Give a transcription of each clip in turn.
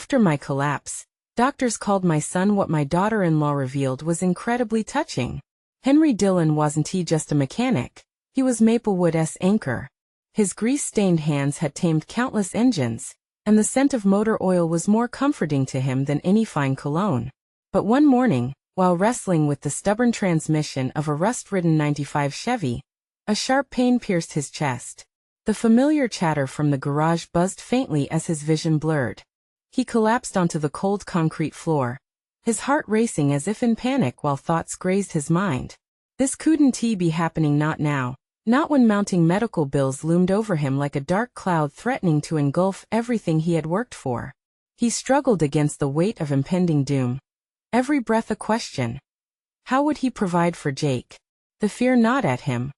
After my collapse, doctors called my son what my daughter-in-law revealed was incredibly touching. Henry Dillon wasn't just a mechanic, he was Maplewood's anchor. His grease-stained hands had tamed countless engines, and the scent of motor oil was more comforting to him than any fine cologne. But one morning, while wrestling with the stubborn transmission of a rust-ridden '95 Chevy, a sharp pain pierced his chest. The familiar chatter from the garage buzzed faintly as his vision blurred. He collapsed onto the cold concrete floor, his heart racing as if in panic while thoughts grazed his mind. This couldn't be happening, not now, not when mounting medical bills loomed over him like a dark cloud threatening to engulf everything he had worked for. He struggled against the weight of impending doom. Every breath a question. How would he provide for Jake? The fear gnawed at him.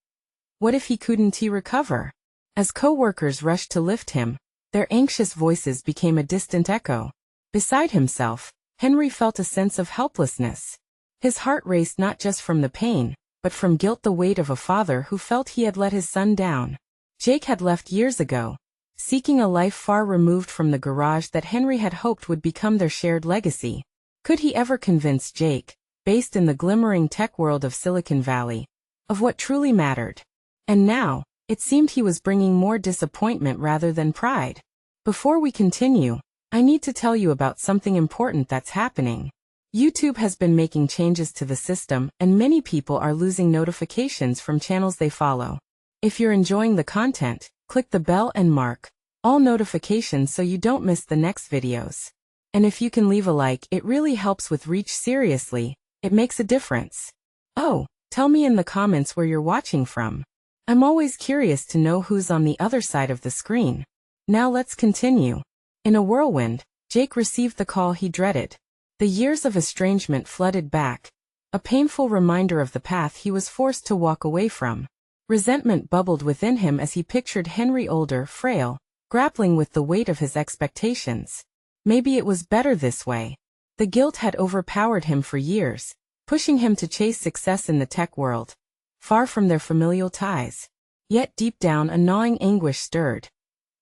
What if he couldn't recover? As co-workers rushed to lift him, their anxious voices became a distant echo. Beside himself, Henry felt a sense of helplessness. His heart raced not just from the pain, but from guilt, the weight of a father who felt he had let his son down. Jake had left years ago, seeking a life far removed from the garage that Henry had hoped would become their shared legacy. Could he ever convince Jake, based in the glimmering tech world of Silicon Valley, of what truly mattered? And now, it seemed he was bringing more disappointment rather than pride. Before we continue, I need to tell you about something important that's happening. YouTube has been making changes to the system, and many people are losing notifications from channels they follow. If you're enjoying the content, click the bell and mark all notifications so you don't miss the next videos. And if you can leave a like, it really helps with reach. Seriously, it makes a difference. Oh, tell me in the comments where you're watching from. I'm always curious to know who's on the other side of the screen. Now let's continue. In a whirlwind, Jake received the call he dreaded. The years of estrangement flooded back, a painful reminder of the path he was forced to walk away from. Resentment bubbled within him as he pictured Henry older, frail, grappling with the weight of his expectations. Maybe it was better this way. The guilt had overpowered him for years, pushing him to chase success in the tech world, far from their familial ties. Yet deep down a gnawing anguish stirred.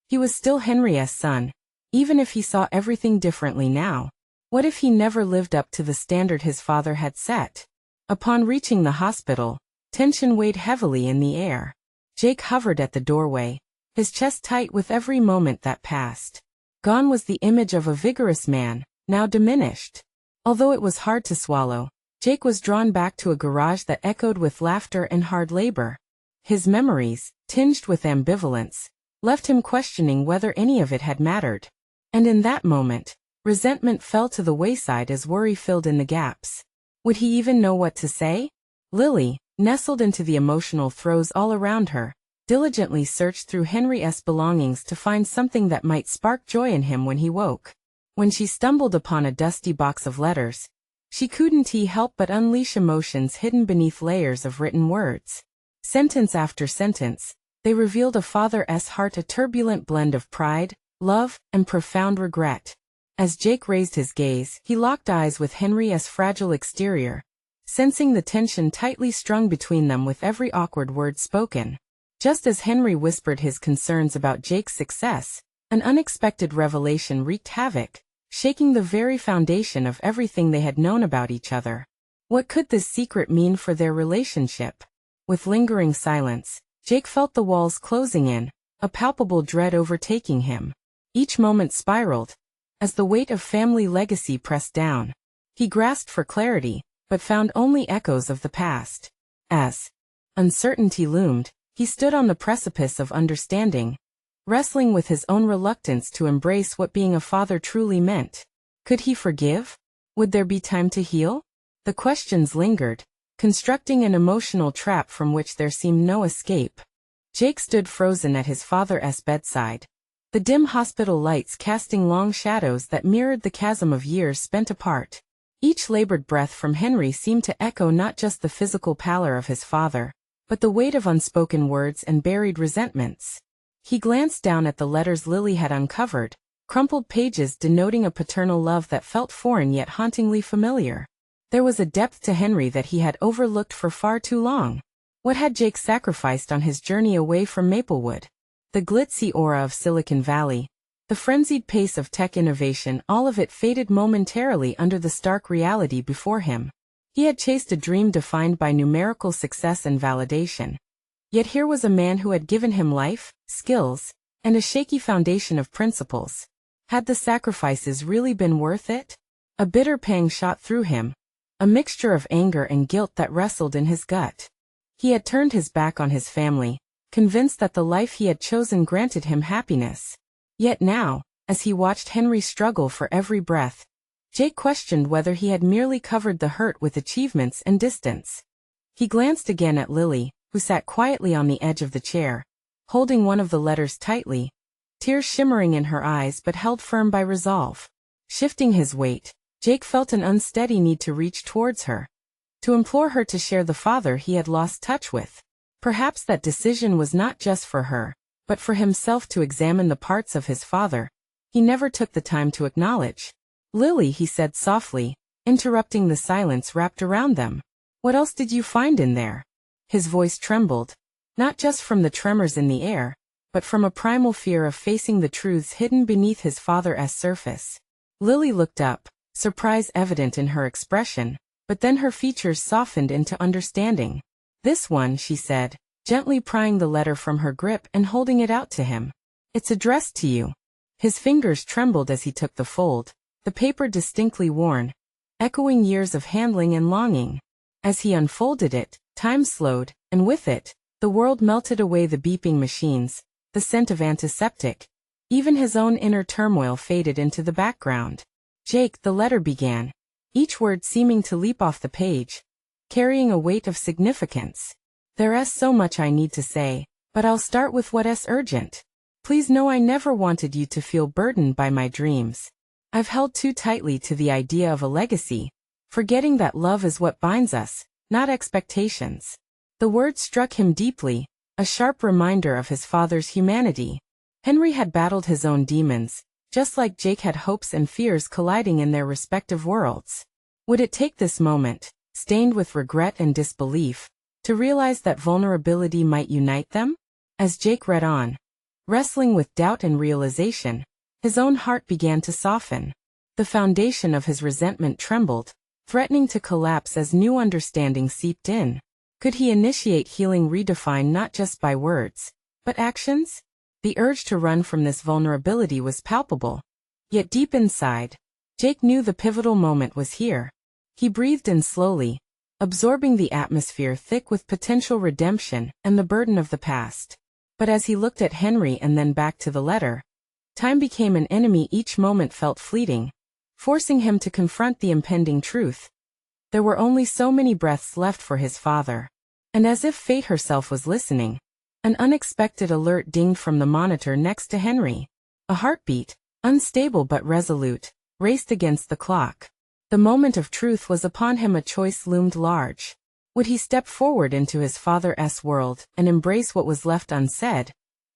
He was still Henry's son, even if he saw everything differently now. What if he never lived up to the standard his father had set? Upon reaching the hospital, tension weighed heavily in the air. Jake hovered at the doorway, his chest tight with every moment that passed. Gone was the image of a vigorous man, now diminished. Although it was hard to swallow, Jake was drawn back to a garage that echoed with laughter and hard labor. His memories, tinged with ambivalence, left him questioning whether any of it had mattered. And in that moment, resentment fell to the wayside as worry filled in the gaps. Would he even know what to say? Lily, nestled into the emotional throes all around her, diligently searched through Henry's belongings to find something that might spark joy in him when he woke. When she stumbled upon a dusty box of letters, she couldn't help but unleash emotions hidden beneath layers of written words. Sentence after sentence, they revealed a father's heart, a turbulent blend of pride, love, and profound regret. As Jake raised his gaze, he locked eyes with Henry's fragile exterior, sensing the tension tightly strung between them with every awkward word spoken. Just as Henry whispered his concerns about Jake's success, an unexpected revelation wreaked havoc, shaking the very foundation of everything they had known about each other. What could this secret mean for their relationship? With lingering silence, Jake felt the walls closing in, a palpable dread overtaking him. Each moment spiraled, as the weight of family legacy pressed down. He grasped for clarity, but found only echoes of the past. As uncertainty loomed, he stood on the precipice of understanding, wrestling with his own reluctance to embrace what being a father truly meant. Could he forgive? Would there be time to heal? The questions lingered, constructing an emotional trap from which there seemed no escape. Jake stood frozen at his father's bedside, the dim hospital lights casting long shadows that mirrored the chasm of years spent apart. Each labored breath from Henry seemed to echo not just the physical pallor of his father, but the weight of unspoken words and buried resentments. He glanced down at the letters Lily had uncovered, crumpled pages denoting a paternal love that felt foreign yet hauntingly familiar. There was a depth to Henry that he had overlooked for far too long. What had Jake sacrificed on his journey away from Maplewood? The glitzy aura of Silicon Valley, The frenzied pace of tech innovation, all of it faded momentarily under the stark reality before him. He had chased a dream defined by numerical success and validation. Yet here was a man who had given him life, skills, and a shaky foundation of principles. Had the sacrifices really been worth it? A bitter pang shot through him, a mixture of anger and guilt that wrestled in his gut. He had turned his back on his family, convinced that the life he had chosen granted him happiness. Yet now, as he watched Henry struggle for every breath, Jake questioned whether he had merely covered the hurt with achievements and distance. He glanced again at Lily, who sat quietly on the edge of the chair, holding one of the letters tightly, tears shimmering in her eyes but held firm by resolve. Shifting his weight, Jake felt an unsteady need to reach towards her, to implore her to share the father he had lost touch with. Perhaps that decision was not just for her, but for himself to examine the parts of his father he never took the time to acknowledge. "Lily," he said softly, interrupting the silence wrapped around them. "What else did you find in there?" His voice trembled, not just from the tremors in the air, but from a primal fear of facing the truths hidden beneath his father's surface. Lily looked up, surprise evident in her expression, but then her features softened into understanding. "This one," she said, gently prying the letter from her grip and holding it out to him. "It's addressed to you." His fingers trembled as he took the fold, the paper distinctly worn, echoing years of handling and longing. As he unfolded it, time slowed, and with it, the world melted away. The beeping machines, the scent of antiseptic, even his own inner turmoil faded into the background. "Jake," the letter began, each word seeming to leap off the page, carrying a weight of significance. "There's so much I need to say, but I'll start with what's urgent. Please know I never wanted you to feel burdened by my dreams. I've held too tightly to the idea of a legacy, forgetting that love is what binds us, not expectations." The words struck him deeply, a sharp reminder of his father's humanity. Henry had battled his own demons, just like Jake had hopes and fears colliding in their respective worlds. Would it take this moment, stained with regret and disbelief, to realize that vulnerability might unite them? As Jake read on, wrestling with doubt and realization, his own heart began to soften. The foundation of his resentment trembled, threatening to collapse as new understanding seeped in. Could he initiate healing redefined not just by words, but actions? The urge to run from this vulnerability was palpable. Yet deep inside, Jake knew the pivotal moment was here. He breathed in slowly, absorbing the atmosphere thick with potential redemption and the burden of the past. But as he looked at Henry and then back to the letter, time became an enemy. Each moment felt fleeting, forcing him to confront the impending truth. There were only so many breaths left for his father. And as if fate herself was listening, an unexpected alert dinged from the monitor next to Henry. A heartbeat, unstable but resolute, raced against the clock. The moment of truth was upon him. A choice loomed large. Would he step forward into his father's world and embrace what was left unsaid?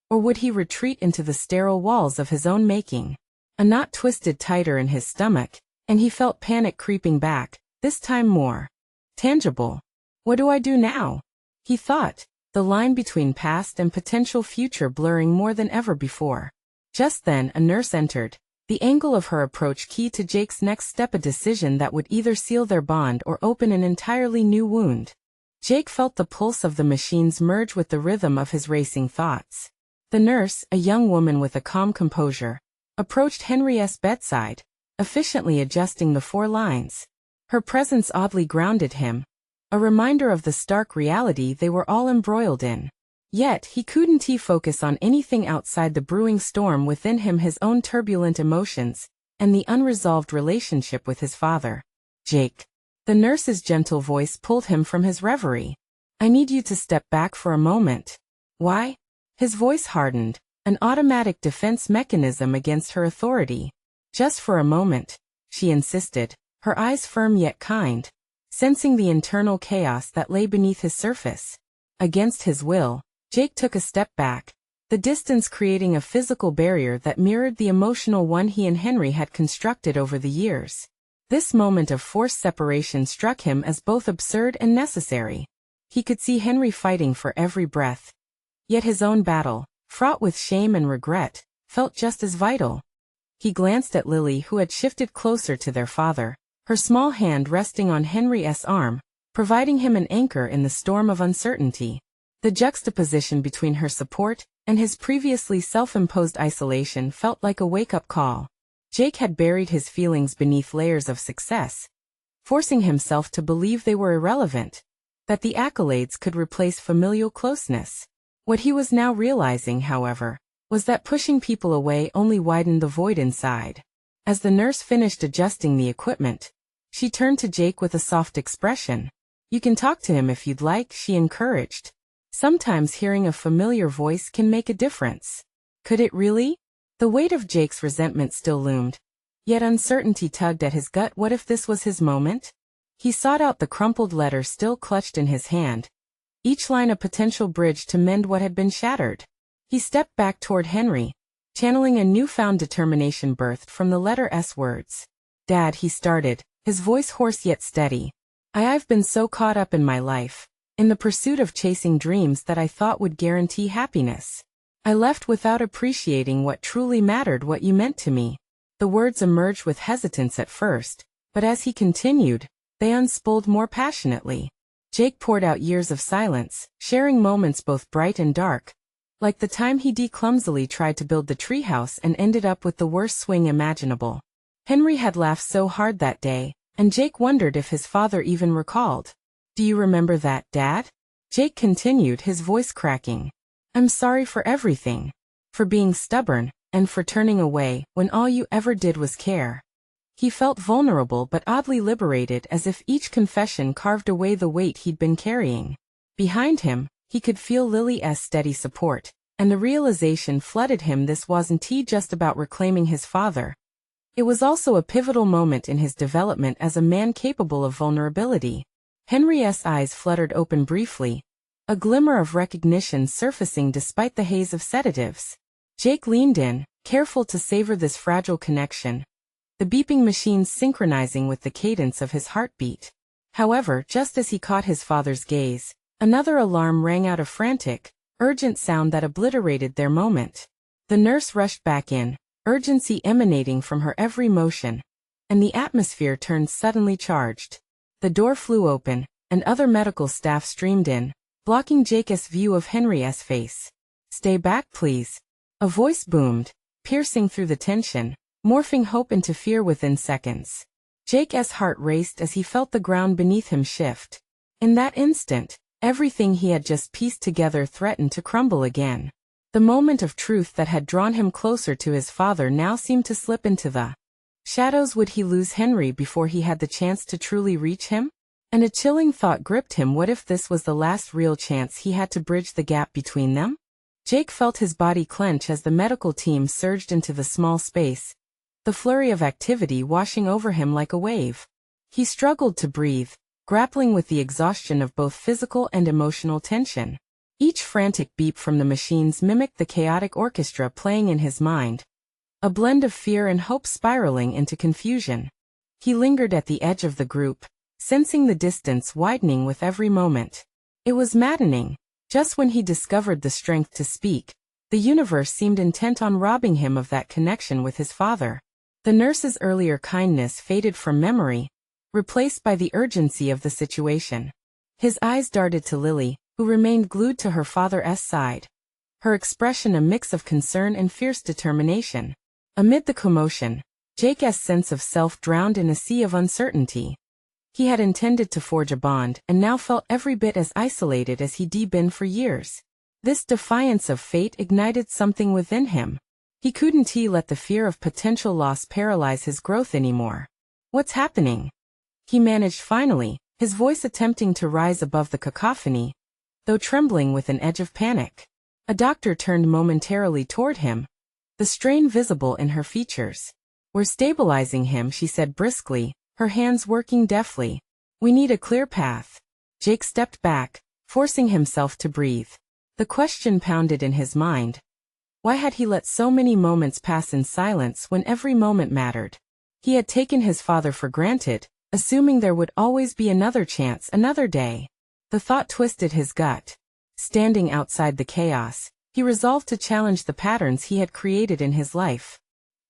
Or would he retreat into the sterile walls of his own making? A knot twisted tighter in his stomach, and he felt panic creeping back, this time more tangible. "What do I do now?" he thought, the line between past and potential future blurring more than ever before. Just then a nurse entered, the angle of her approach key to Jake's next step, a decision that would either seal their bond or open an entirely new wound. Jake felt the pulse of the machines merge with the rhythm of his racing thoughts. The nurse, a young woman with a calm composure, approached Henry's bedside, efficiently adjusting the 4 lines. Her presence oddly grounded him, a reminder of the stark reality they were all embroiled in. Yet he couldn't focus on anything outside the brewing storm within him, his own turbulent emotions, and the unresolved relationship with his father. "Jake." The nurse's gentle voice pulled him from his reverie. "I need you to step back for a moment." "Why?" His voice hardened, an automatic defense mechanism against her authority. "Just for a moment," she insisted, her eyes firm yet kind, sensing the internal chaos that lay beneath his surface. Against his will, Jake took a step back, the distance creating a physical barrier that mirrored the emotional one he and Henry had constructed over the years. This moment of forced separation struck him as both absurd and necessary. He could see Henry fighting for every breath. Yet his own battle, fraught with shame and regret, felt just as vital. He glanced at Lily, who had shifted closer to their father, her small hand resting on Henry's arm, providing him an anchor in the storm of uncertainty. The juxtaposition between her support and his previously self-imposed isolation felt like a wake-up call. Jake had buried his feelings beneath layers of success, forcing himself to believe they were irrelevant, that the accolades could replace familial closeness. What he was now realizing, however, was that pushing people away only widened the void inside. As the nurse finished adjusting the equipment, she turned to Jake with a soft expression. "You can talk to him if you'd like," she encouraged. Sometimes hearing a familiar voice can make a difference. Could it really? The weight of Jake's resentment still loomed, yet uncertainty tugged at his gut. What if this was his moment? He sought out the crumpled letter still clutched in his hand, each line a potential bridge to mend what had been shattered. He stepped back toward Henry, channeling a newfound determination birthed from the letter's words. "Dad," he started, his voice hoarse yet steady. I've been so caught up in my life, in the pursuit of chasing dreams that I thought would guarantee happiness. I left without appreciating what truly mattered, what you meant to me." The words emerged with hesitance at first, but as he continued, they unspooled more passionately. Jake poured out years of silence, sharing moments both bright and dark, like the time he clumsily tried to build the treehouse and ended up with the worst swing imaginable. Henry had laughed so hard that day, and Jake wondered if his father even recalled. "Do you remember that, Dad?" Jake continued, his voice cracking. "I'm sorry for everything. For being stubborn, and for turning away when all you ever did was care." He felt vulnerable but oddly liberated, as if each confession carved away the weight he'd been carrying. Behind him, he could feel Lily's steady support, and the realization flooded him this wasn't just about reclaiming his father. It was also a pivotal moment in his development as a man capable of vulnerability. Henry's eyes fluttered open briefly, a glimmer of recognition surfacing despite the haze of sedatives. Jake leaned in, careful to savor this fragile connection, the beeping machines synchronizing with the cadence of his heartbeat. However, just as he caught his father's gaze, another alarm rang out, a frantic, urgent sound that obliterated their moment. The nurse rushed back in, urgency emanating from her every motion, and the atmosphere turned suddenly charged. The door flew open, and other medical staff streamed in, blocking Jake's view of Henry's face. "Stay back, please." A voice boomed, piercing through the tension, morphing hope into fear within seconds. Jake's heart raced as he felt the ground beneath him shift. In that instant, everything he had just pieced together threatened to crumble again. The moment of truth that had drawn him closer to his father now seemed to slip into the shadows. Would he lose Henry before he had the chance to truly reach him? And a chilling thought gripped him. What if this was the last real chance he had to bridge the gap between them? Jake felt his body clench as the medical team surged into the small space, the flurry of activity washing over him like a wave. He struggled to breathe, grappling with the exhaustion of both physical and emotional tension. Each frantic beep from the machines mimicked the chaotic orchestra playing in his mind, a blend of fear and hope spiraling into confusion. He lingered at the edge of the group, sensing the distance widening with every moment. It was maddening. Just when he discovered the strength to speak, the universe seemed intent on robbing him of that connection with his father. The nurse's earlier kindness faded from memory, replaced by the urgency of the situation. His eyes darted to Lily, who remained glued to her father's side, her expression a mix of concern and fierce determination. Amid the commotion, Jake's sense of self drowned in a sea of uncertainty. He had intended to forge a bond and now felt every bit as isolated as he'd been for years. This defiance of fate ignited something within him. He couldn't let the fear of potential loss paralyze his growth anymore. "What's happening?" he managed finally, his voice attempting to rise above the cacophony, though trembling with an edge of panic. A doctor turned momentarily toward him, the strain visible in her features. "We're stabilizing him," she said briskly, her hands working deftly. "We need a clear path." Jake stepped back, forcing himself to breathe. The question pounded in his mind. Why had he let so many moments pass in silence when every moment mattered? He had taken his father for granted, assuming there would always be another chance, another day. The thought twisted his gut. Standing outside the chaos, He resolved to challenge the patterns he had created in his life.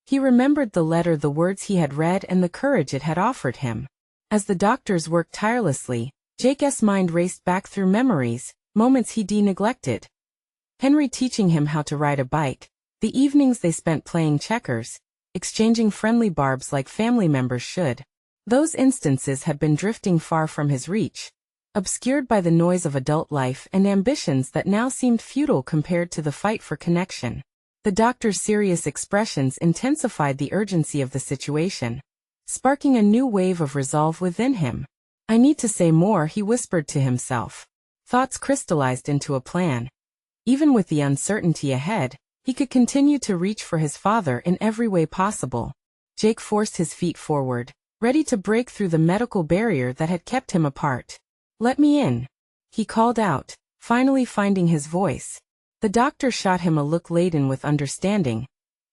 He remembered the letter, the words he had read, and the courage it had offered him. As the doctors worked tirelessly, Jake's mind raced back through memories, moments he neglected. Henry teaching him how to ride a bike, the evenings they spent playing checkers, exchanging friendly barbs like family members should. Those instances had been drifting far from his reach, obscured by the noise of adult life and ambitions that now seemed futile compared to the fight for connection. The doctor's serious expressions intensified the urgency of the situation, sparking a new wave of resolve within him. "I need to say more," he whispered to himself. Thoughts crystallized into a plan. Even with the uncertainty ahead, he could continue to reach for his father in every way possible. Jake forced his feet forward, ready to break through the medical barrier that had kept him apart. "Let me in," he called out, finally finding his voice. The doctor shot him a look laden with understanding,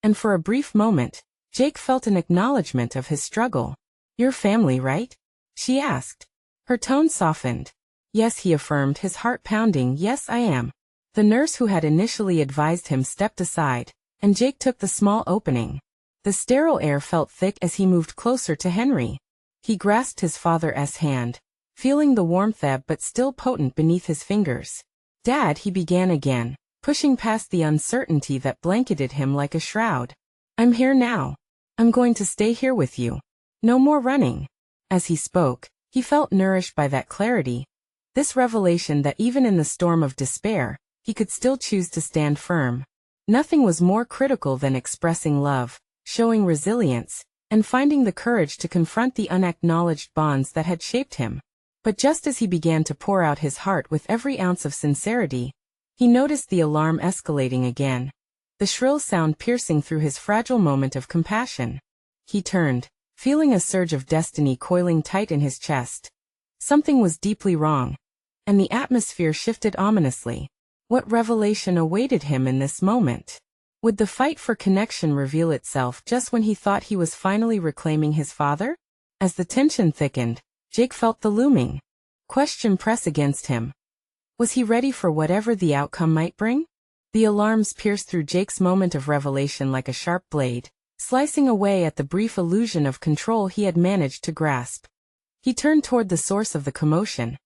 and for a brief moment, Jake felt an acknowledgement of his struggle. "Your family, right?" she asked. Her tone softened. "Yes," he affirmed, his heart pounding. "Yes, I am." The nurse who had initially advised him stepped aside, and Jake took the small opening. The sterile air felt thick as he moved closer to Henry. He grasped his father's hand, feeling the warmth ebb but still potent beneath his fingers. "Dad," he began again, pushing past the uncertainty that blanketed him like a shroud. "I'm here now. I'm going to stay here with you. No more running." As he spoke, he felt nourished by that clarity. This revelation that even in the storm of despair, he could still choose to stand firm. Nothing was more critical than expressing love, showing resilience, and finding the courage to confront the unacknowledged bonds that had shaped him. But just as he began to pour out his heart with every ounce of sincerity, he noticed the alarm escalating again, the shrill sound piercing through his fragile moment of compassion. He turned, feeling a surge of destiny coiling tight in his chest. Something was deeply wrong, and the atmosphere shifted ominously. What revelation awaited him in this moment? Would the fight for connection reveal itself just when he thought he was finally reclaiming his father? As the tension thickened, Jake felt the looming question press against him. Was he ready for whatever the outcome might bring? The alarms pierced through Jake's moment of revelation like a sharp blade, slicing away at the brief illusion of control he had managed to grasp. He turned toward the source of the commotion,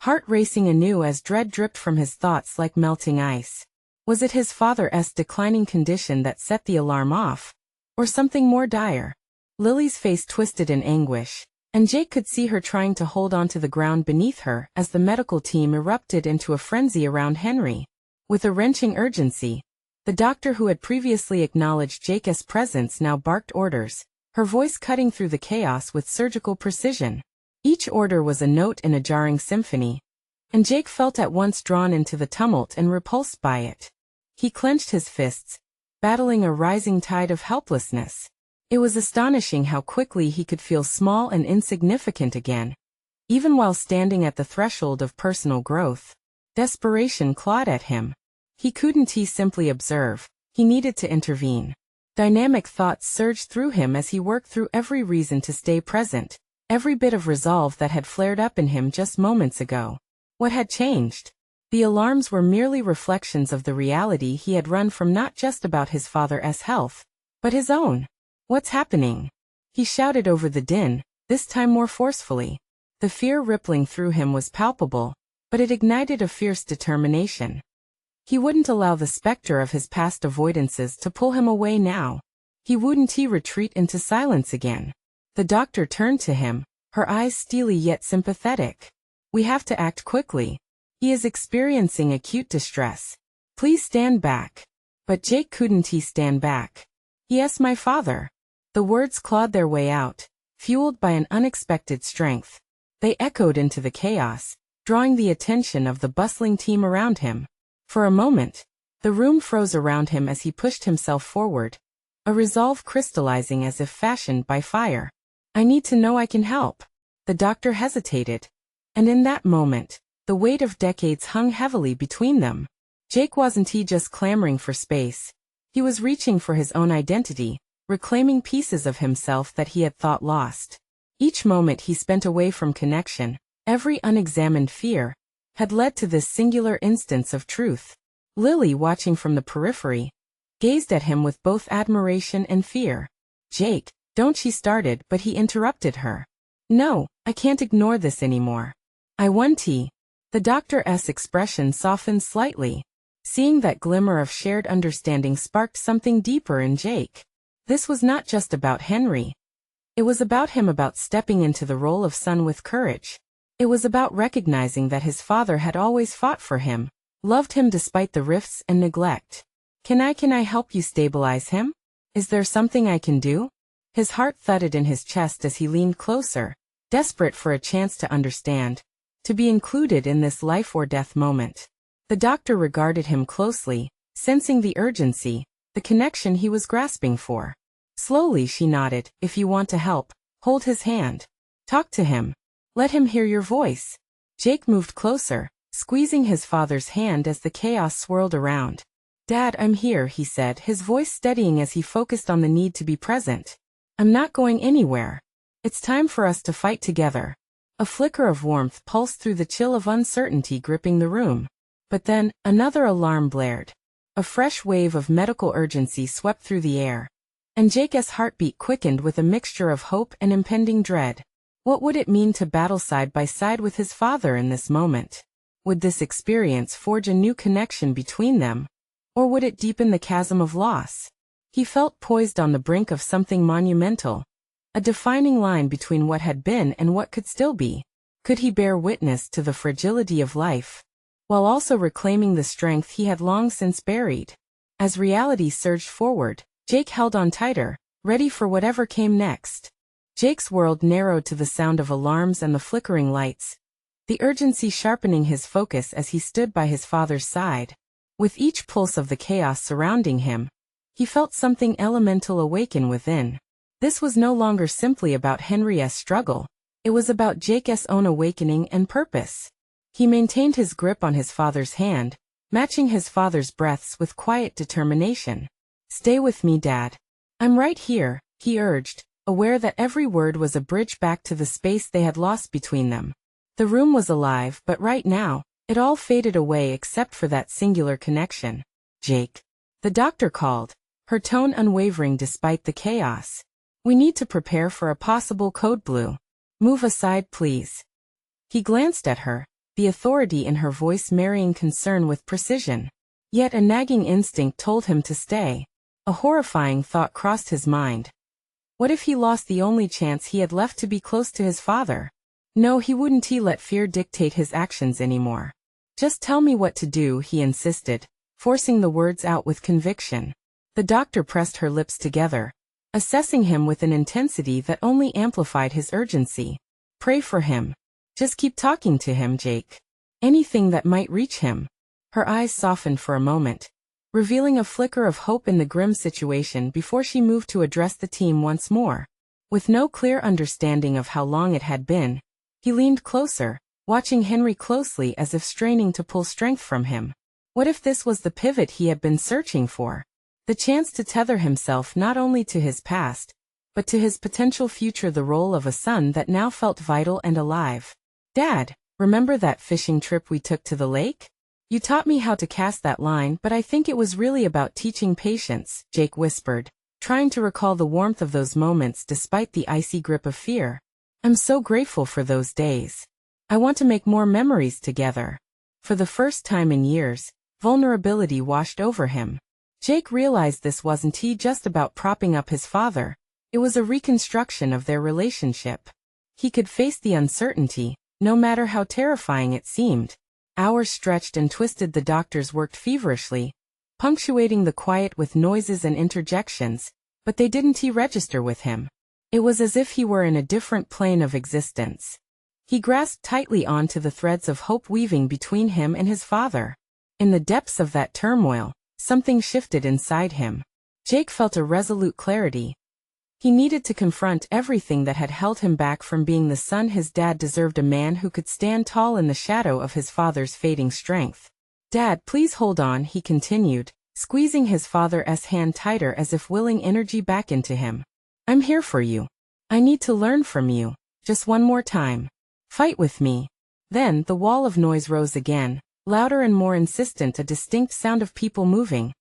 heart racing anew as dread dripped from his thoughts like melting ice. Was it his father's declining condition that set the alarm off, or something more dire? Lily's face twisted in anguish, and Jake could see her trying to hold onto the ground beneath her as the medical team erupted into a frenzy around Henry. With a wrenching urgency, the doctor who had previously acknowledged Jake's presence now barked orders, her voice cutting through the chaos with surgical precision. Each order was a note in a jarring symphony, and Jake felt at once drawn into the tumult and repulsed by it. He clenched his fists, battling a rising tide of helplessness. It was astonishing how quickly he could feel small and insignificant again, even while standing at the threshold of personal growth. Desperation clawed at him. He couldn't simply observe, he needed to intervene. Dynamic thoughts surged through him as he worked through every reason to stay present, every bit of resolve that had flared up in him just moments ago. What had changed? The alarms were merely reflections of the reality he had run from, not just about his father's health, but his own. "What's happening?" he shouted over the din, this time more forcefully. The fear rippling through him was palpable, but it ignited a fierce determination. He wouldn't allow the specter of his past avoidances to pull him away now. He wouldn't retreat into silence again. The doctor turned to him, her eyes steely yet sympathetic. "We have to act quickly. He is experiencing acute distress. Please stand back." But Jake couldn't stand back. "Yes, my father." The words clawed their way out, fueled by an unexpected strength. They echoed into the chaos, drawing the attention of the bustling team around him. For a moment, the room froze around him as he pushed himself forward, a resolve crystallizing as if fashioned by fire. "I need to know I can help." The doctor hesitated, and in that moment, the weight of decades hung heavily between them. Jake wasn't just clamoring for space. He was reaching for his own identity, reclaiming pieces of himself that he had thought lost. Each moment he spent away from connection, every unexamined fear, had led to this singular instance of truth. Lily, watching from the periphery, gazed at him with both admiration and fear. "Jake, don't," she started, but he interrupted her. "No, I can't ignore this anymore. I want tea." The doctor's expression softened slightly. Seeing that glimmer of shared understanding sparked something deeper in Jake. This was not just about Henry. It was about him, about stepping into the role of son with courage. It was about recognizing that his father had always fought for him, loved him despite the rifts and neglect. Can I help you stabilize him? Is there something I can do?" His heart thudded in his chest as he leaned closer, desperate for a chance to understand, to be included in this life-or-death moment. The doctor regarded him closely, sensing the urgency, the connection he was grasping for. Slowly she nodded. "If you want to help, hold his hand. Talk to him. Let him hear your voice." Jake moved closer, squeezing his father's hand as the chaos swirled around. "Dad, I'm here," he said, his voice steadying as he focused on the need to be present. "I'm not going anywhere. It's time for us to fight together." A flicker of warmth pulsed through the chill of uncertainty gripping the room. But then, another alarm blared. A fresh wave of medical urgency swept through the air. And Jake's heartbeat quickened with a mixture of hope and impending dread. What would it mean to battle side by side with his father in this moment? Would this experience forge a new connection between them? Or would it deepen the chasm of loss? He felt poised on the brink of something monumental. A defining line between what had been and what could still be. Could he bear witness to the fragility of life, while also reclaiming the strength he had long since buried? As reality surged forward, Jake held on tighter, ready for whatever came next. Jake's world narrowed to the sound of alarms and the flickering lights, the urgency sharpening his focus as he stood by his father's side. With each pulse of the chaos surrounding him, he felt something elemental awaken within. This was no longer simply about Henry's struggle. It was about Jake's own awakening and purpose. He maintained his grip on his father's hand, matching his father's breaths with quiet determination. "Stay with me, Dad. I'm right here," he urged, aware that every word was a bridge back to the space they had lost between them. The room was alive, but right now, it all faded away except for that singular connection. "Jake," the doctor called, her tone unwavering despite the chaos. "We need to prepare for a possible code blue. Move aside, please." He glanced at her, the authority in her voice marrying concern with precision. Yet a nagging instinct told him to stay. A horrifying thought crossed his mind. What if he lost the only chance he had left to be close to his father? No, he wouldn't let fear dictate his actions anymore. "Just tell me what to do," he insisted, forcing the words out with conviction. The doctor pressed her lips together, assessing him with an intensity that only amplified his urgency. "Pray for him. Just keep talking to him, Jake. Anything that might reach him." Her eyes softened for a moment, revealing a flicker of hope in the grim situation before she moved to address the team once more. With no clear understanding of how long it had been, he leaned closer, watching Henry closely as if straining to pull strength from him. What if this was the pivot he had been searching for? The chance to tether himself not only to his past, but to his potential future, the role of a son that now felt vital and alive. "Dad, remember that fishing trip we took to the lake? You taught me how to cast that line, but I think it was really about teaching patience," Jake whispered, trying to recall the warmth of those moments despite the icy grip of fear. "I'm so grateful for those days. I want to make more memories together." For the first time in years, vulnerability washed over him. Jake realized this wasn't just about propping up his father. It was a reconstruction of their relationship. He could face the uncertainty, no matter how terrifying it seemed. Hours stretched and twisted. The doctors worked feverishly, punctuating the quiet with noises and interjections, but they didn't register with him. It was as if he were in a different plane of existence. He grasped tightly onto the threads of hope weaving between him and his father. In the depths of that turmoil, something shifted inside him. Jake felt a resolute clarity. He needed to confront everything that had held him back from being the son his dad deserved, a man who could stand tall in the shadow of his father's fading strength. "Dad, please hold on," he continued, squeezing his father's hand tighter as if willing energy back into him. "I'm here for you. I need to learn from you. Just one more time. Fight with me." Then the wall of noise rose again, louder and more insistent, a distinct sound of people moving.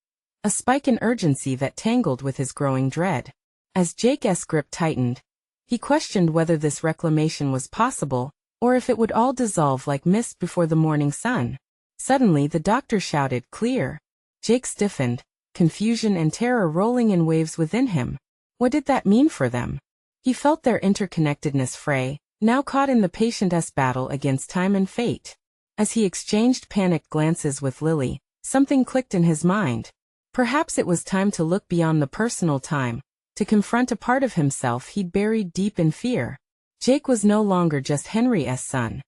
A spike in urgency that tangled with his growing dread. As Jake's grip tightened, he questioned whether this reclamation was possible, or if it would all dissolve like mist before the morning sun. Suddenly the doctor shouted, "Clear!" Jake stiffened, confusion and terror rolling in waves within him. What did that mean for them? He felt their interconnectedness fray, now caught in the patient's battle against time and fate. As he exchanged panicked glances with Lily, something clicked in his mind. Perhaps it was time to look beyond the personal time, to confront a part of himself he'd buried deep in fear. Jake was no longer just Henry's son.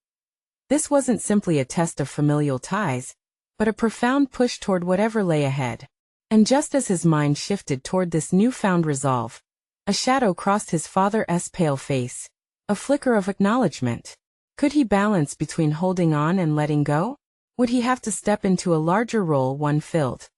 This wasn't simply a test of familial ties, but a profound push toward whatever lay ahead. And just as his mind shifted toward this newfound resolve, a shadow crossed his father's pale face, a flicker of acknowledgement. Could he balance between holding on and letting go? Would he have to step into a larger role, one filled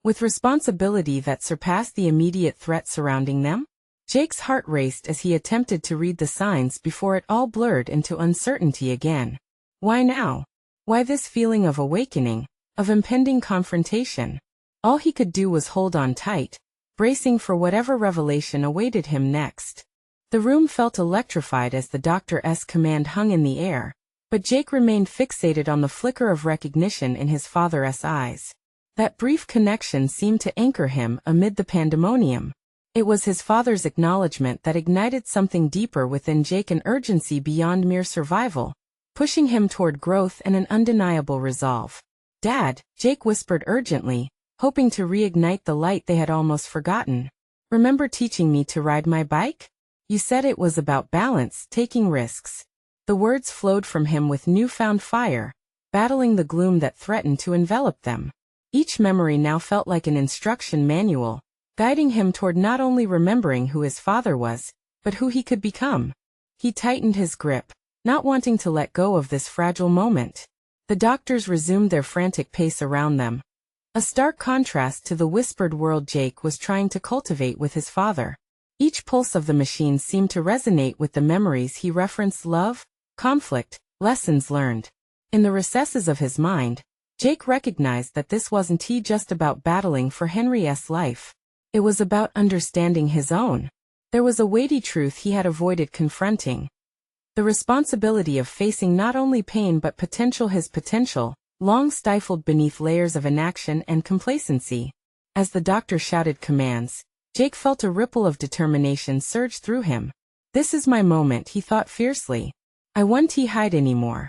with responsibility that surpassed the immediate threat surrounding them? Jake's heart raced as he attempted to read the signs before it all blurred into uncertainty again. Why now? Why this feeling of awakening, of impending confrontation? All he could do was hold on tight, bracing for whatever revelation awaited him next. The room felt electrified as the doctor's command hung in the air, but Jake remained fixated on the flicker of recognition in his father's eyes. That brief connection seemed to anchor him amid the pandemonium. It was his father's acknowledgement that ignited something deeper within Jake, an urgency beyond mere survival, pushing him toward growth and an undeniable resolve. "Dad," Jake whispered urgently, hoping to reignite the light they had almost forgotten. "Remember teaching me to ride my bike? You said it was about balance, taking risks." The words flowed from him with newfound fire, battling the gloom that threatened to envelop them. Each memory now felt like an instruction manual, guiding him toward not only remembering who his father was, but who he could become. He tightened his grip, not wanting to let go of this fragile moment. The doctors resumed their frantic pace around them, a stark contrast to the whispered world Jake was trying to cultivate with his father. Each pulse of the machine seemed to resonate with the memories he referenced: love, conflict, lessons learned. In the recesses of his mind, Jake recognized that this wasn't just about battling for Henry's life. It was about understanding his own. There was a weighty truth he had avoided confronting. The responsibility of facing not only pain but his potential, long stifled beneath layers of inaction and complacency. As the doctor shouted commands, Jake felt a ripple of determination surge through him. "This is my moment," he thought fiercely. "I won't hide anymore."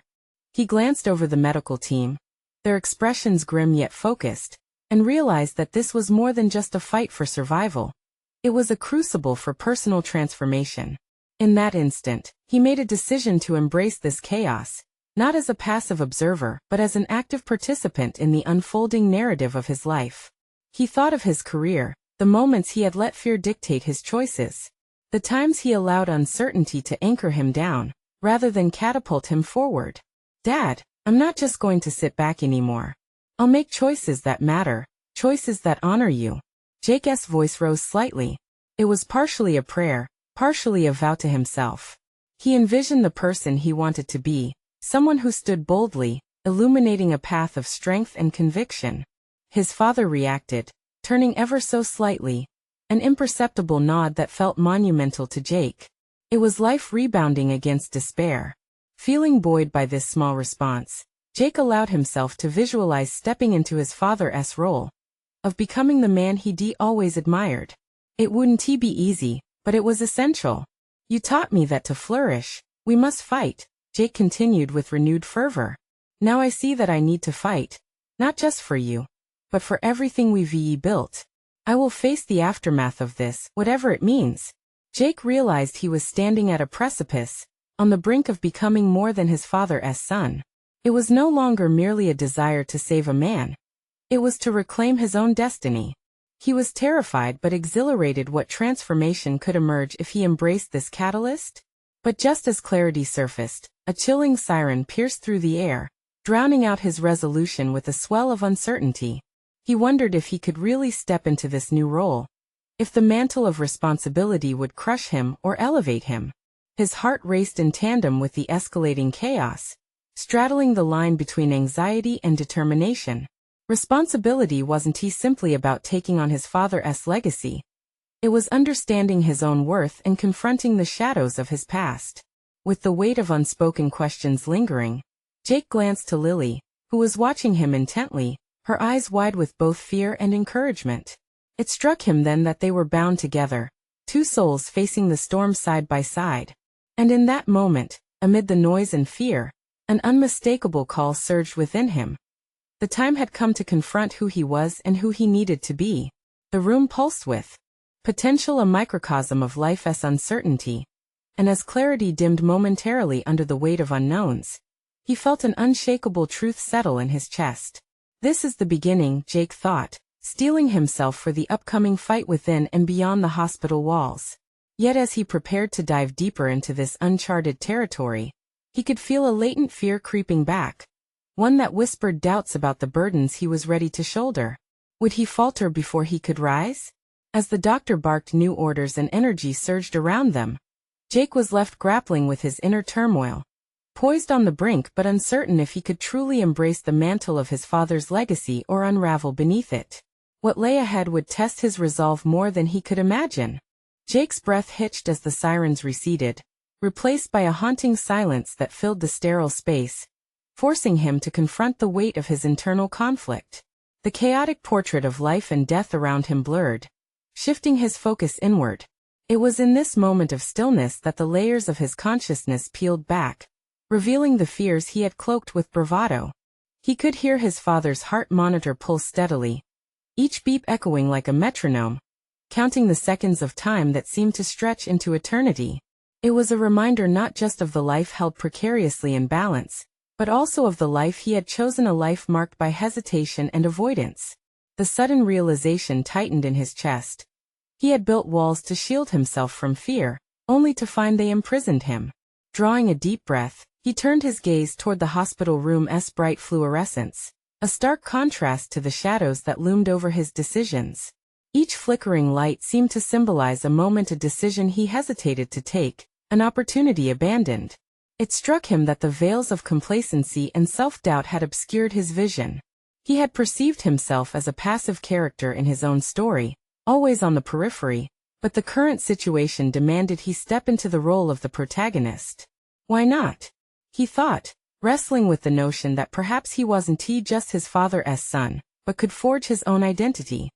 He glanced over the medical team, their expressions grim yet focused, and realized that this was more than just a fight for survival. It was a crucible for personal transformation. In that instant, he made a decision to embrace this chaos, not as a passive observer but as an active participant in the unfolding narrative of his life. He thought of his career, the moments he had let fear dictate his choices, the times he allowed uncertainty to anchor him down, rather than catapult him forward. "Dad, I'm not just going to sit back anymore. I'll make choices that matter, choices that honor you." Jake's voice rose slightly. It was partially a prayer, partially a vow to himself. He envisioned the person he wanted to be, someone who stood boldly, illuminating a path of strength and conviction. His father reacted, turning ever so slightly, an imperceptible nod that felt monumental to Jake. It was life rebounding against despair. Feeling buoyed by this small response, Jake allowed himself to visualize stepping into his father's role, of becoming the man he'd always admired. It wouldn't be easy, but it was essential. "You taught me that to flourish, we must fight," Jake continued with renewed fervor. "Now I see that I need to fight, not just for you, but for everything we've built. I will face the aftermath of this, whatever it means." Jake realized he was standing at a precipice, on the brink of becoming more than his father's son. It was no longer merely a desire to save a man. It was to reclaim his own destiny. He was terrified but exhilarated what transformation could emerge if he embraced this catalyst. But just as clarity surfaced, a chilling siren pierced through the air, drowning out his resolution with a swell of uncertainty. He wondered if he could really step into this new role, if the mantle of responsibility would crush him or elevate him. His heart raced in tandem with the escalating chaos. straddling the line between anxiety and determination. Responsibility wasn't simply about taking on his father's legacy. It was understanding his own worth and confronting the shadows of his past. With the weight of unspoken questions lingering, Jake glanced to Lily, who was watching him intently, her eyes wide with both fear and encouragement. It struck him then that they were bound together, two souls facing the storm side by side. And in that moment, amid the noise and fear, an unmistakable call surged within him. The time had come to confront who he was and who he needed to be. The room pulsed with potential, a microcosm of life's uncertainty. And as clarity dimmed momentarily under the weight of unknowns, he felt an unshakable truth settle in his chest. This is the beginning, Jake thought, steeling himself for the upcoming fight within and beyond the hospital walls. Yet as he prepared to dive deeper into this uncharted territory, he could feel a latent fear creeping back, one that whispered doubts about the burdens he was ready to shoulder. Would he falter before he could rise? As the doctor barked new orders and energy surged around them, Jake was left grappling with his inner turmoil, poised on the brink but uncertain if he could truly embrace the mantle of his father's legacy or unravel beneath it. What lay ahead would test his resolve more than he could imagine. Jake's breath hitched as the sirens receded, replaced by a haunting silence that filled the sterile space, forcing him to confront the weight of his internal conflict. The chaotic portrait of life and death around him blurred, shifting his focus inward. It was in this moment of stillness that the layers of his consciousness peeled back, revealing the fears he had cloaked with bravado. He could hear his father's heart monitor pulse steadily, each beat echoing like a metronome, counting the seconds of time that seemed to stretch into eternity. It was a reminder not just of the life held precariously in balance, but also of the life he had chosen, a life marked by hesitation and avoidance. The sudden realization tightened in his chest. He had built walls to shield himself from fear, only to find they imprisoned him. Drawing a deep breath, he turned his gaze toward the hospital room's bright fluorescence, a stark contrast to the shadows that loomed over his decisions. Each flickering light seemed to symbolize a moment, a decision he hesitated to take, an opportunity abandoned. It struck him that the veils of complacency and self-doubt had obscured his vision. He had perceived himself as a passive character in his own story, always on the periphery, but the current situation demanded he step into the role of the protagonist. Why not? He thought, wrestling with the notion that perhaps he wasn't just his father's son, but could forge his own identity.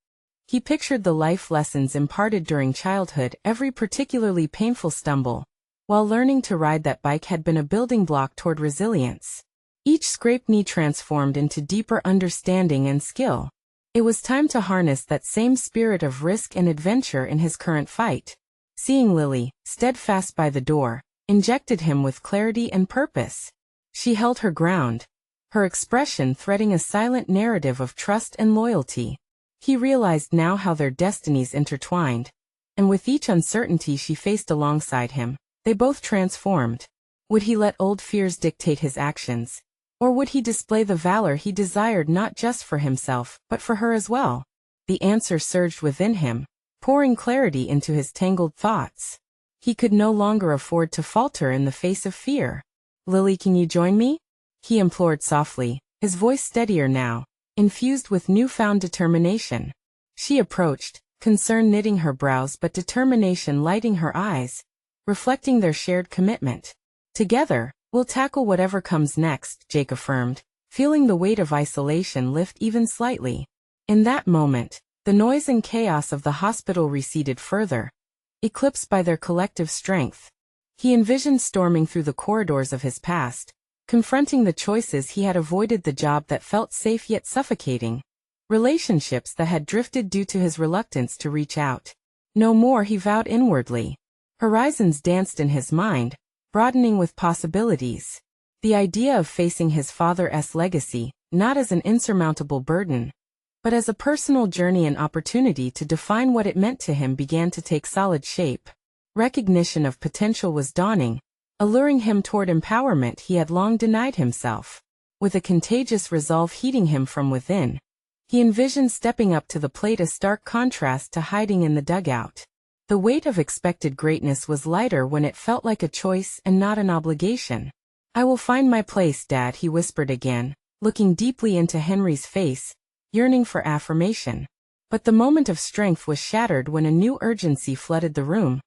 He pictured the life lessons imparted during childhood, every particularly painful stumble, while learning to ride that bike had been a building block toward resilience. Each scraped knee transformed into deeper understanding and skill. It was time to harness that same spirit of risk and adventure in his current fight. Seeing Lily, steadfast by the door, injected him with clarity and purpose. She held her ground, her expression threading a silent narrative of trust and loyalty. He realized now how their destinies intertwined, and with each uncertainty she faced alongside him, they both transformed. Would he let old fears dictate his actions? Or would he display the valor he desired not just for himself, but for her as well? The answer surged within him, pouring clarity into his tangled thoughts. He could no longer afford to falter in the face of fear. "Lily, can you join me?" he implored softly, his voice steadier now, infused with newfound determination. She approached, concern knitting her brows but determination lighting her eyes, reflecting their shared commitment. "Together, we'll tackle whatever comes next," Jake affirmed, feeling the weight of isolation lift even slightly. In that moment, the noise and chaos of the hospital receded further, eclipsed by their collective strength. He envisioned storming through the corridors of his past, confronting the choices he had avoided, the job that felt safe yet suffocating, relationships that had drifted due to his reluctance to reach out. No more, he vowed inwardly. Horizons danced in his mind, broadening with possibilities. The idea of facing his father's legacy, not as an insurmountable burden, but as a personal journey and opportunity to define what it meant to him, began to take solid shape. Recognition of potential was dawning, alluring him toward empowerment he had long denied himself. With a contagious resolve heating him from within, he envisioned stepping up to the plate, a stark contrast to hiding in the dugout. The weight of expected greatness was lighter when it felt like a choice and not an obligation. "I will find my place, Dad," he whispered again, looking deeply into Henry's face, yearning for affirmation. But the moment of strength was shattered when a new urgency flooded the room.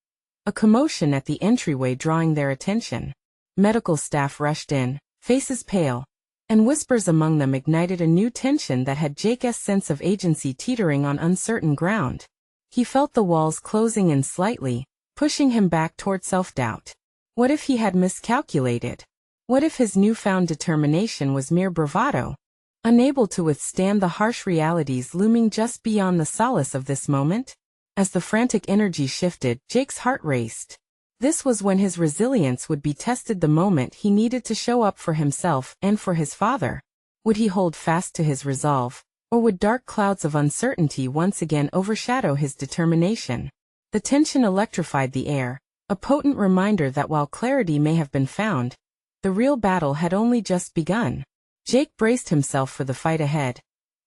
A commotion at the entryway drawing their attention. Medical staff rushed in, faces pale, and whispers among them ignited a new tension that had Jake's sense of agency teetering on uncertain ground. He felt the walls closing in slightly, pushing him back toward self-doubt. What if he had miscalculated? What if his newfound determination was mere bravado, unable to withstand the harsh realities looming just beyond the solace of this moment? As the frantic energy shifted, Jake's heart raced. This was when his resilience would be tested, the moment he needed to show up for himself and for his father. Would he hold fast to his resolve, or would dark clouds of uncertainty once again overshadow his determination? The tension electrified the air, a potent reminder that while clarity may have been found, the real battle had only just begun. Jake braced himself for the fight ahead,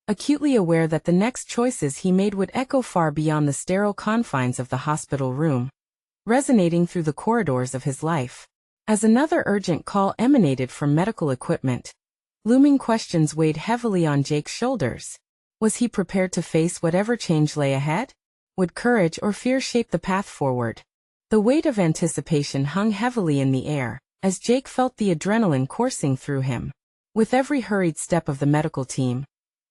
acutely aware that the next choices he made would echo far beyond the sterile confines of the hospital room, resonating through the corridors of his life. As another urgent call emanated from medical equipment, looming questions weighed heavily on Jake's shoulders. Was he prepared to face whatever change lay ahead? Would courage or fear shape the path forward? The weight of anticipation hung heavily in the air, as Jake felt the adrenaline coursing through him. With every hurried step of the medical team,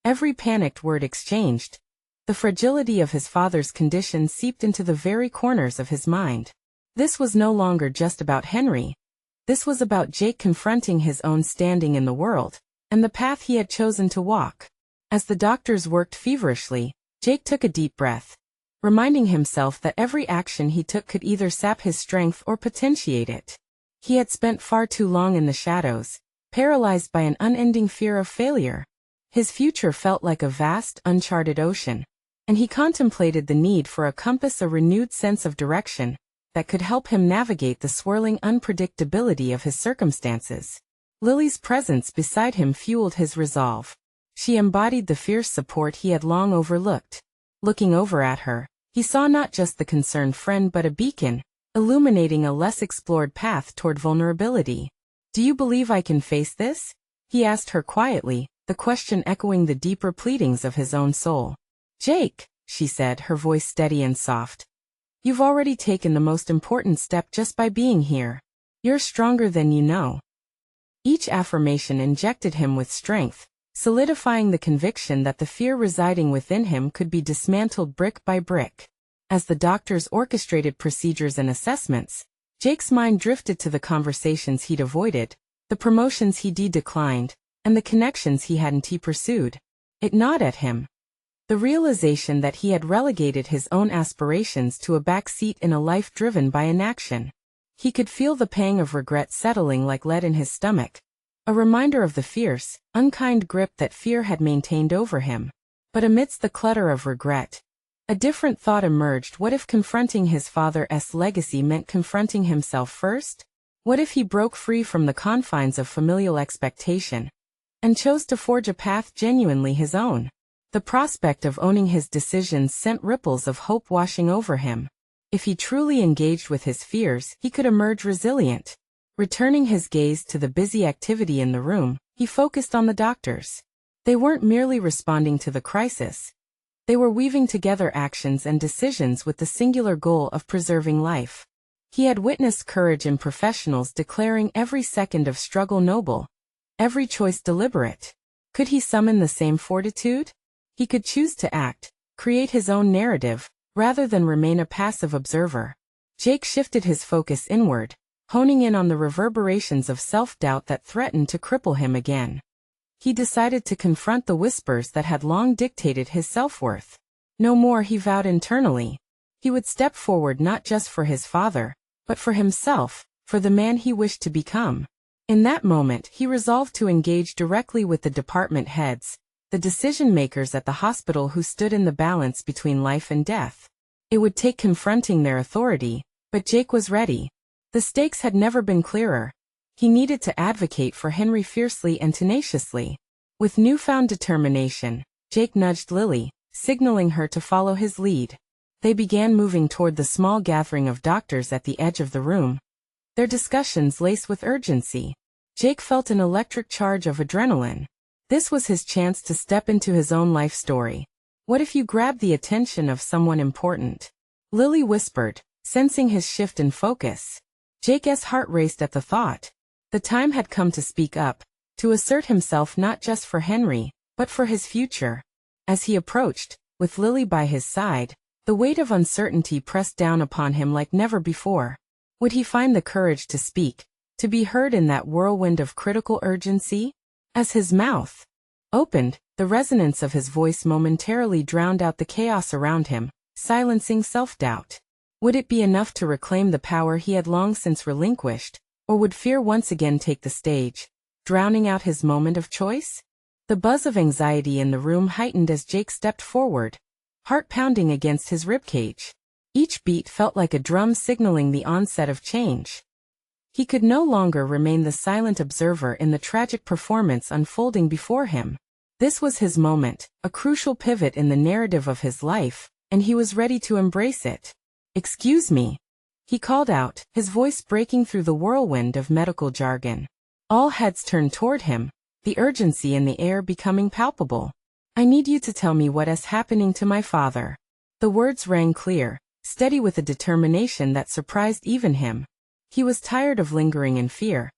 every panicked word exchanged, the fragility of his father's condition seeped into the very corners of his mind. This was no longer just about Henry. This was about Jake confronting his own standing in the world, and the path he had chosen to walk. As the doctors worked feverishly, Jake took a deep breath, reminding himself that every action he took could either sap his strength or potentiate it. He had spent far too long in the shadows, paralyzed by an unending fear of failure. His future felt like a vast, uncharted ocean, and he contemplated the need for a compass, a renewed sense of direction that could help him navigate the swirling unpredictability of his circumstances. Lily's presence beside him fueled his resolve. She embodied the fierce support he had long overlooked. Looking over at her, he saw not just the concerned friend but a beacon, illuminating a less explored path toward vulnerability. "Do you believe I can face this?" he asked her quietly, the question echoing the deeper pleadings of his own soul. "Jake," she said, her voice steady and soft, "you've already taken the most important step just by being here. You're stronger than you know." Each affirmation injected him with strength, solidifying the conviction that the fear residing within him could be dismantled brick by brick. As the doctors orchestrated procedures and assessments, Jake's mind drifted to the conversations he'd avoided, the promotions he'd declined, and the connections he hadn't pursued. It gnawed at him. The realization that he had relegated his own aspirations to a back seat in a life driven by inaction. He could feel the pang of regret settling like lead in his stomach, a reminder of the fierce, unkind grip that fear had maintained over him. But amidst the clutter of regret, a different thought emerged. What if confronting his father's legacy meant confronting himself first? What if he broke free from the confines of familial expectation and chose to forge a path genuinely his own? The prospect of owning his decisions sent ripples of hope washing over him. If he truly engaged with his fears, he could emerge resilient. Returning his gaze to the busy activity in the room, he focused on the doctors. They weren't merely responding to the crisis. They were weaving together actions and decisions with the singular goal of preserving life. He had witnessed courage in professionals declaring every second of struggle noble, every choice deliberate. Could he summon the same fortitude? He could choose to act, create his own narrative, rather than remain a passive observer. Jake shifted his focus inward, honing in on the reverberations of self-doubt that threatened to cripple him again. He decided to confront the whispers that had long dictated his self-worth. No more, he vowed internally. He would step forward not just for his father, but for himself, for the man he wished to become. In that moment, he resolved to engage directly with the department heads, the decision-makers at the hospital who stood in the balance between life and death. It would take confronting their authority, but Jake was ready. The stakes had never been clearer. He needed to advocate for Henry fiercely and tenaciously. With newfound determination, Jake nudged Lily, signaling her to follow his lead. They began moving toward the small gathering of doctors at the edge of the room, their discussions laced with urgency. Jake felt an electric charge of adrenaline. This was his chance to step into his own life story. What if you grabbed the attention of someone important? Lily whispered, sensing his shift in focus. Jake's heart raced at the thought. The time had come to speak up, to assert himself not just for Henry, but for his future. As he approached, with Lily by his side, the weight of uncertainty pressed down upon him like never before. Would he find the courage to speak, to be heard in that whirlwind of critical urgency? As his mouth opened, the resonance of his voice momentarily drowned out the chaos around him, silencing self-doubt. Would it be enough to reclaim the power he had long since relinquished, or would fear once again take the stage, drowning out his moment of choice? The buzz of anxiety in the room heightened as Jake stepped forward, heart pounding against his ribcage. Each beat felt like a drum signaling the onset of change. He could no longer remain the silent observer in the tragic performance unfolding before him. This was his moment, a crucial pivot in the narrative of his life, and he was ready to embrace it. "Excuse me," he called out, his voice breaking through the whirlwind of medical jargon. All heads turned toward him, the urgency in the air becoming palpable. "I need you to tell me what is happening to my father." The words rang clear, steady with a determination that surprised even him. He was tired of lingering in fear.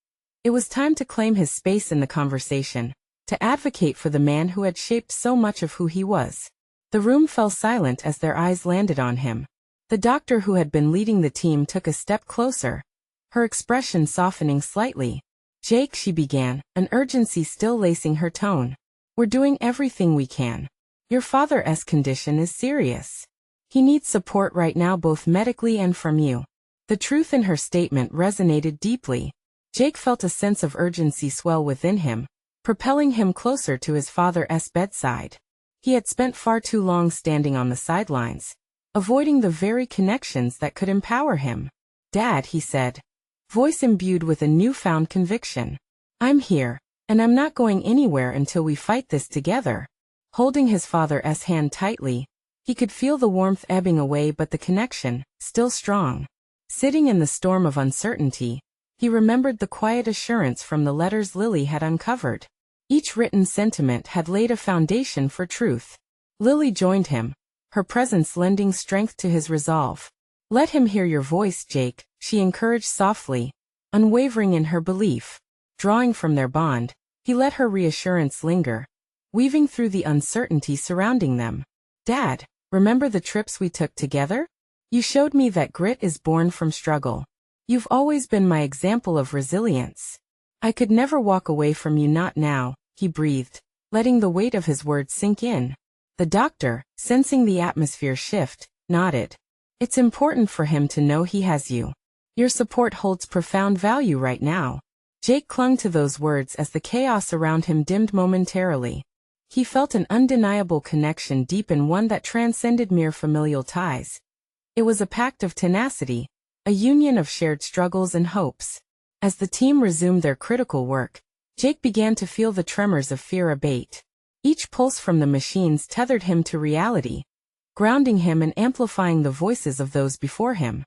It was time to claim his space in the conversation, to advocate for the man who had shaped so much of who he was. The room fell silent as their eyes landed on him. The doctor who had been leading the team took a step closer, her expression softening slightly. "Jake," she began, an urgency still lacing her tone. "We're doing everything we can. Your father's condition is serious. He needs support right now, both medically and from you." The truth in her statement resonated deeply. Jake felt a sense of urgency swell within him, propelling him closer to his father's bedside. He had spent far too long standing on the sidelines, avoiding the very connections that could empower him. "Dad," he said, voice imbued with a newfound conviction. "I'm here, and I'm not going anywhere until we fight this together." Holding his father's hand tightly, he could feel the warmth ebbing away, but the connection, still strong. Sitting in the storm of uncertainty, he remembered the quiet assurance from the letters Lily had uncovered. Each written sentiment had laid a foundation for truth. Lily joined him, her presence lending strength to his resolve. "Let him hear your voice, Jake," she encouraged softly, unwavering in her belief. Drawing from their bond, he let her reassurance linger, weaving through the uncertainty surrounding them. "Dad, remember the trips we took together? You showed me that grit is born from struggle. You've always been my example of resilience. I could never walk away from you, not now," he breathed, letting the weight of his words sink in. The doctor, sensing the atmosphere shift, nodded. "It's important for him to know he has you. Your support holds profound value right now." Jake clung to those words as the chaos around him dimmed momentarily. He felt an undeniable connection deepen, one that transcended mere familial ties. It was a pact of tenacity, a union of shared struggles and hopes. As the team resumed their critical work, Jake began to feel the tremors of fear abate. Each pulse from the machines tethered him to reality, grounding him and amplifying the voices of those before him.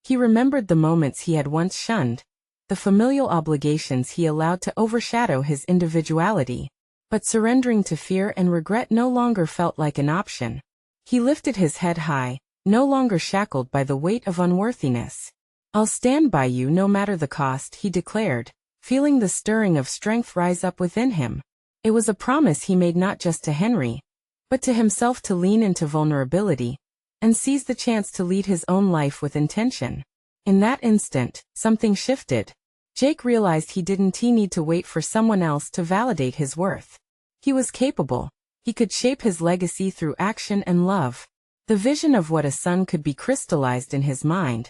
He remembered the moments he had once shunned, the familial obligations he allowed to overshadow his individuality. But surrendering to fear and regret no longer felt like an option. He lifted his head high, no longer shackled by the weight of unworthiness. "I'll stand by you no matter the cost," he declared, feeling the stirring of strength rise up within him. It was a promise he made not just to Henry, but to himself, to lean into vulnerability and seize the chance to lead his own life with intention. In that instant, something shifted. Jake realized he didn't need to wait for someone else to validate his worth. He was capable. He could shape his legacy through action and love. The vision of what a son could be crystallized in his mind,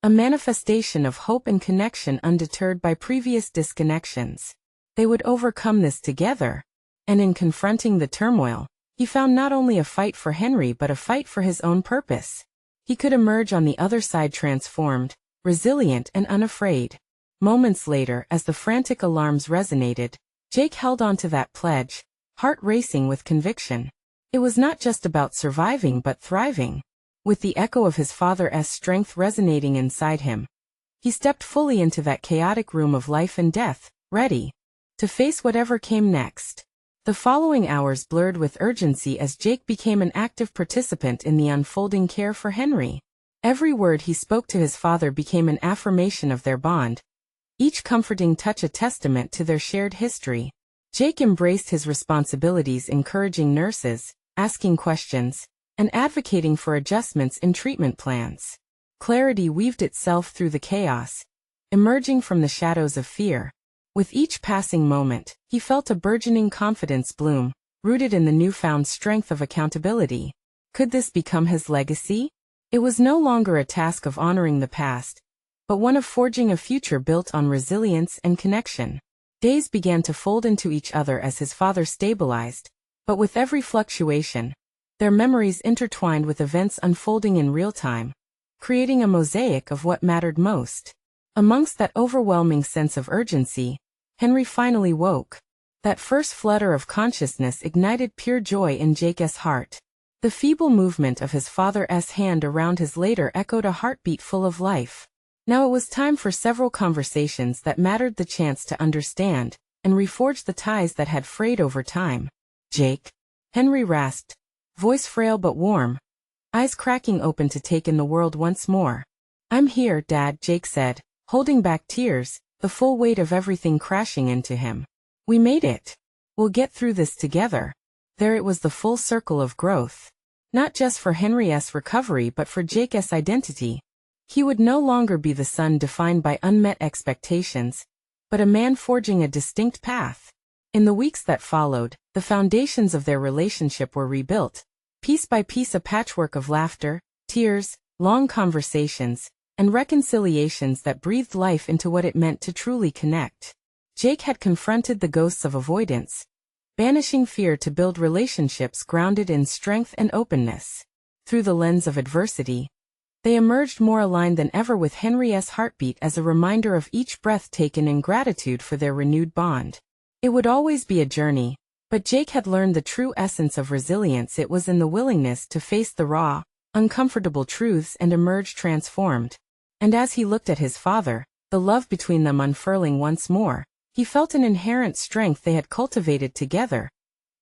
a manifestation of hope and connection undeterred by previous disconnections. They would overcome this together. And in confronting the turmoil, he found not only a fight for Henry but a fight for his own purpose. He could emerge on the other side transformed, resilient and unafraid. Moments later, as the frantic alarms resonated, Jake held on to that pledge, heart racing with conviction. It was not just about surviving but thriving. With the echo of his father's strength resonating inside him, he stepped fully into that chaotic room of life and death, ready to face whatever came next. The following hours blurred with urgency as Jake became an active participant in the unfolding care for Henry. Every word he spoke to his father became an affirmation of their bond, each comforting touch a testament to their shared history. Jake embraced his responsibilities, encouraging nurses, asking questions, and advocating for adjustments in treatment plans. Clarity weaved itself through the chaos, emerging from the shadows of fear. With each passing moment, he felt a burgeoning confidence bloom, rooted in the newfound strength of accountability. Could this become his legacy? It was no longer a task of honoring the past, but one of forging a future built on resilience and connection. Days began to fold into each other as his father stabilized, but with every fluctuation, their memories intertwined with events unfolding in real time, creating a mosaic of what mattered most. Amongst that overwhelming sense of urgency, Henry finally woke. That first flutter of consciousness ignited pure joy in Jake's heart. The feeble movement of his father's hand around his later echoed a heartbeat full of life. Now it was time for several conversations that mattered, the chance to understand and reforge the ties that had frayed over time. "Jake," Henry rasped, voice frail but warm, eyes cracking open to take in the world once more. "I'm here, Dad," Jake said, holding back tears, the full weight of everything crashing into him. "We made it. We'll get through this together." There it was, the full circle of growth. Not just for Henry's recovery but for Jake's identity. He would no longer be the son defined by unmet expectations, but a man forging a distinct path. In the weeks that followed, the foundations of their relationship were rebuilt, piece by piece, a patchwork of laughter, tears, long conversations, and reconciliations that breathed life into what it meant to truly connect. Jake had confronted the ghosts of avoidance, banishing fear to build relationships grounded in strength and openness. Through the lens of adversity, they emerged more aligned than ever, with Henry's heartbeat as a reminder of each breath taken in gratitude for their renewed bond. It would always be a journey, but Jake had learned the true essence of resilience. It was in the willingness to face the raw, uncomfortable truths and emerge transformed. And as he looked at his father, the love between them unfurling once more, he felt an inherent strength they had cultivated together.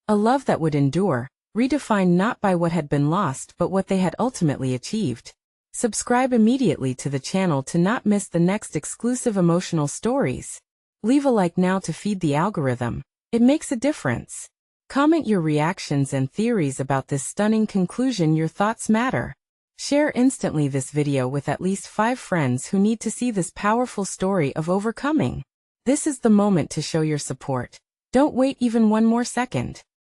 A love that would endure, redefined not by what had been lost but what they had ultimately achieved. Subscribe immediately to the channel to not miss the next exclusive emotional stories. Leave a like now to feed the algorithm. It makes a difference. Comment your reactions and theories about this stunning conclusion. Your thoughts matter. Share instantly this video with at least 5 friends who need to see this powerful story of overcoming. This is the moment to show your support. Don't wait even one more second.